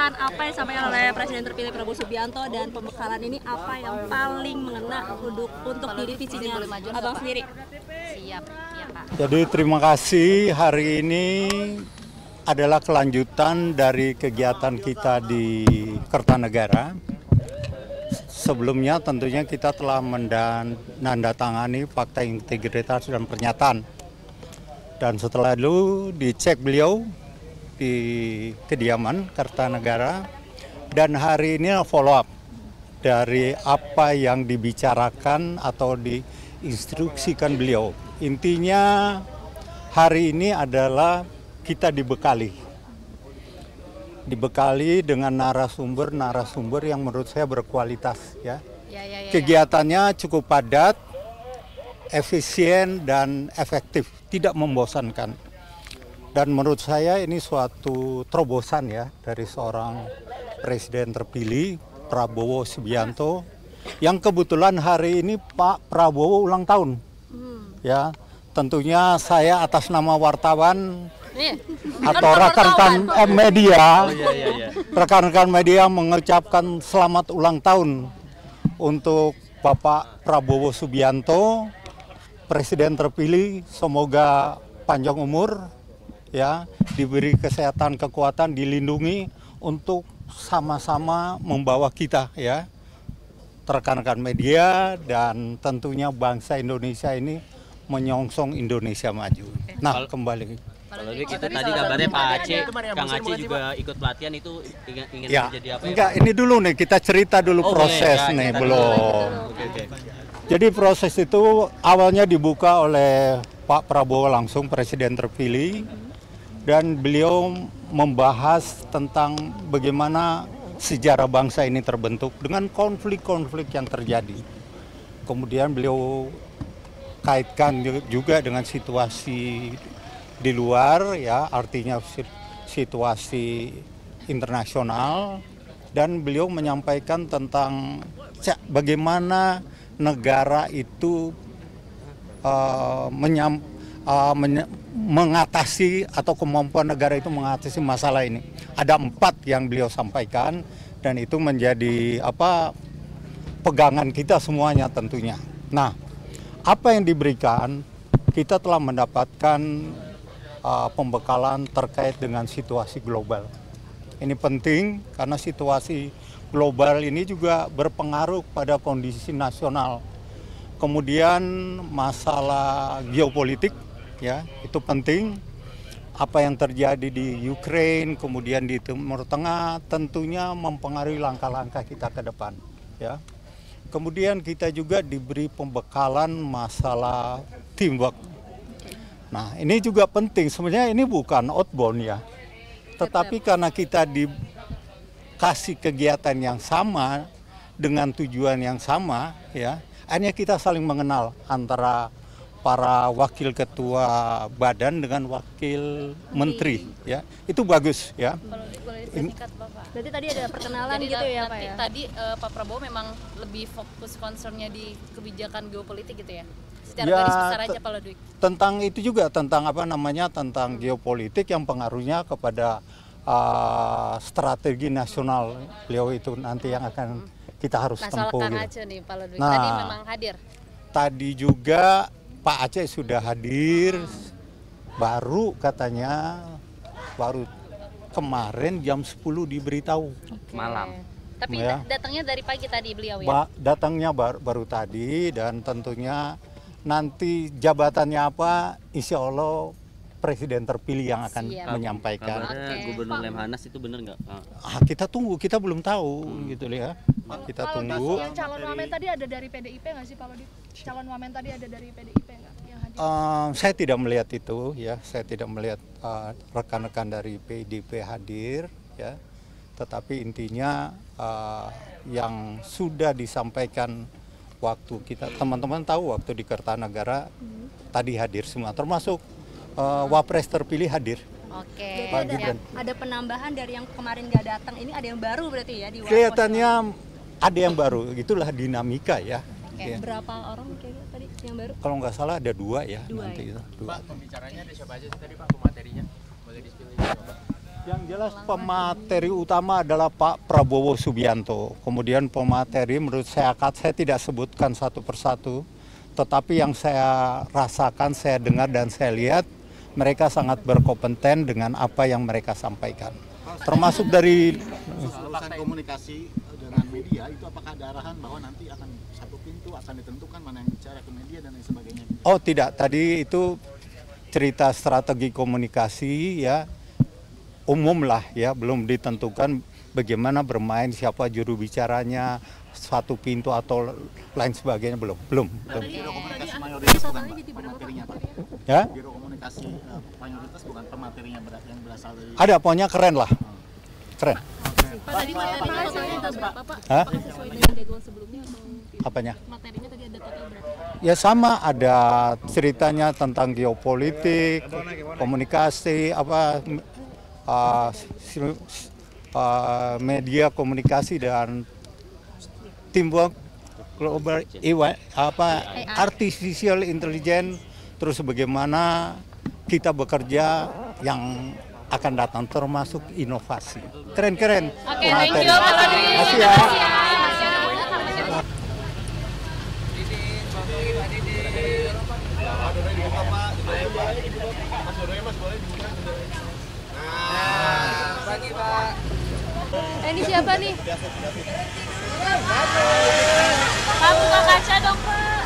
pesan apa yang disampaikan oleh Presiden terpilih Prabowo Subianto dan pembekalan ini apa yang paling mengena untuk di divisinya Abang sendiri? Siap, ya Pak. Jadi terima kasih, hari ini adalah kelanjutan dari kegiatan kita di Kertanegara. Sebelumnya tentunya kita telah menandatangani fakta integritas dan pernyataan. Dan setelah itu dicek beliau di kediaman Kertanegara, dan hari ini follow up dari apa yang dibicarakan atau diinstruksikan beliau. Intinya hari ini adalah kita dibekali dengan narasumber yang menurut saya berkualitas ya. Kegiatannya cukup padat, efisien dan efektif, tidak membosankan. Dan menurut saya ini suatu terobosan ya dari seorang presiden terpilih Prabowo Subianto yang kebetulan hari ini Pak Prabowo ulang tahun. Ya, tentunya saya atas nama wartawan atau rekan-rekan media, rekan-rekan media mengucapkan selamat ulang tahun untuk Bapak Prabowo Subianto, Presiden terpilih. Semoga panjang umur, ya, diberi kesehatan, kekuatan, dilindungi untuk sama-sama membawa kita, ya, rekan-rekan media dan tentunya bangsa Indonesia ini menyongsong Indonesia maju. Nah, kembali. Kalau kita tadi kabarnya Pak Aceh, Kang Aceh juga ikut pelatihan, itu ingin Ya, menjadi apa? enggak, ini dulu nih kita cerita dulu proses nih, belum. Jadi proses itu awalnya dibuka oleh Pak Prabowo langsung, Presiden terpilih, dan beliau membahas tentang bagaimana sejarah bangsa ini terbentuk dengan konflik-konflik yang terjadi. Kemudian beliau kaitkan juga dengan situasi di luar, ya, artinya situasi internasional, dan beliau menyampaikan tentang bagaimana negara itu mengatasi atau kemampuan negara itu mengatasi masalah ini. Ada 4 yang beliau sampaikan dan itu menjadi pegangan kita semuanya tentunya. Nah, apa yang diberikan, kita telah mendapatkan pembekalan terkait dengan situasi global. Ini penting karena situasi global ini juga berpengaruh pada kondisi nasional. Kemudian masalah geopolitik, ya, itu penting. Apa yang terjadi di Ukraina, kemudian di Timur Tengah, tentunya mempengaruhi langkah-langkah kita ke depan, ya. Kemudian kita juga diberi pembekalan masalah teamwork. Nah, ini juga penting. Sebenarnya ini bukan outbound ya, tetapi karena kita dikasih kegiatan yang sama dengan tujuan yang sama, ya, akhirnya kita saling mengenal antara para wakil ketua badan dengan wakil menteri, ya, itu bagus ya. Berarti tadi ada perkenalan jadi, gitu ya Pak ya? Tadi Pak Prabowo memang lebih fokus concernnya di kebijakan geopolitik gitu ya? Secara ya, garis besar aja Pak Ludwig. Tentang itu juga, tentang tentang geopolitik yang pengaruhnya kepada strategi nasional beliau itu nanti yang akan kita harus tempuh. Kang Aceh nih Pak Ludwig, tadi memang hadir. Tadi juga Pak Aceh sudah hadir, baru katanya, baru kemarin jam 10 diberitahu. Malam. Tapi ya, datangnya dari pagi tadi beliau ya? Datangnya baru tadi, dan tentunya nanti jabatannya apa, insya Allah Presiden terpilih yang akan menyampaikan. Gubernur Lemhanas itu benar nggak? Kita tunggu, kita belum tahu gitu ya. Kita tunggu. Yang calon wamen tadi ada dari PDIP nggak sih Pak Lodi? Calon wamen tadi ada dari PDIP nggak yang hadir? Saya tidak melihat itu ya, saya tidak melihat rekan-rekan dari PDIP hadir ya. Tetapi intinya yang sudah disampaikan waktu kita, teman-teman tahu waktu di Kertanegara tadi hadir semua, termasuk Wapres terpilih hadir. Oke. Ada penambahan dari yang kemarin nggak datang, ini ada yang baru berarti ya di Wapres? Kelihatannya ada yang baru, itulah dinamika ya. Ya. Berapa orang kayaknya tadi yang baru? Kalau nggak salah ada 2 ya. Dua, nanti ya? Itu. Pak, pembicaranya ada siapa aja sih tadi Pak, pematerinya? Boleh di-spill aja Pak? Yang jelas pemateri utama adalah Pak Prabowo Subianto. Kemudian pemateri menurut saya tidak sebutkan satu persatu. Tetapi yang saya rasakan, saya dengar dan saya lihat, mereka sangat berkompeten dengan apa yang mereka sampaikan. Termasuk dari urusan komunikasi dengan media, itu apakah ada arahan bahwa nanti akan satu pintu akan ditentukan mana yang bicara ke media dan lain sebagainya? Oh tidak, tadi itu cerita strategi komunikasi ya, umum lah ya, belum ditentukan bagaimana bermain, siapa juru bicaranya, satu pintu atau lain sebagainya, belum. Biro komunikasi mayoritas bukan pematerinya, Pak. Ya? Biro komunikasi mayoritas bukan pematerinya yang berasal dari. Ada, pokoknya keren lah, keren. Pak, tadi materinya totalnya berapa, Pak? Hah? Apakah sesuai dengan jadwal sebelumnya atau Apanya? materinya tadi ada total berapa? Ya sama, ada ceritanya tentang geopolitik, komunikasi, media komunikasi dan teamwork global, artificial intelligence, terus bagaimana kita bekerja yang akan datang termasuk inovasi. Keren. Oke, thank you Pak Lodi. Makasih ya. Ini siapa nih? Pak, buka kaca dong Pak.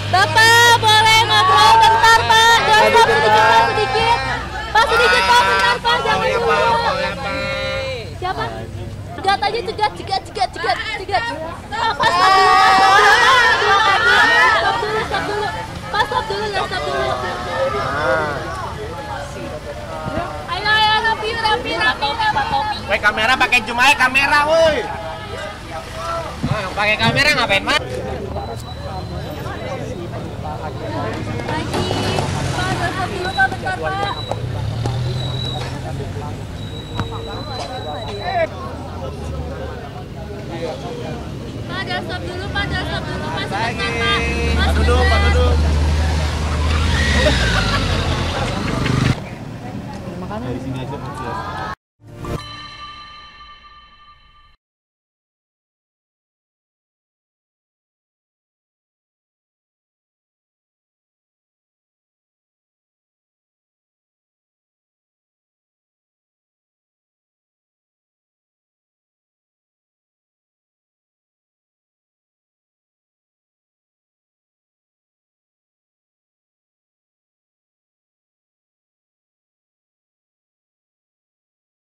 Bapak, boleh ngobrol bentar, Pak? Jangan sedikit. Pak, sedikit, Pak, bentar, Pak. Jangan dulu. Siapa? Cegat aja, cegat. Pak, stop dulu. Pak, stop dulu. Ayo, rapi. Woi, kamera pakai zoom aja kamera, woi. Pakai kamera ngapain, Mas? Lagi. Pak, stop dulu, Pak, bentar, Pak. Pak, stop dulu, Pak, sebentar, Pak. Pak, Duduk. Dari sini aja.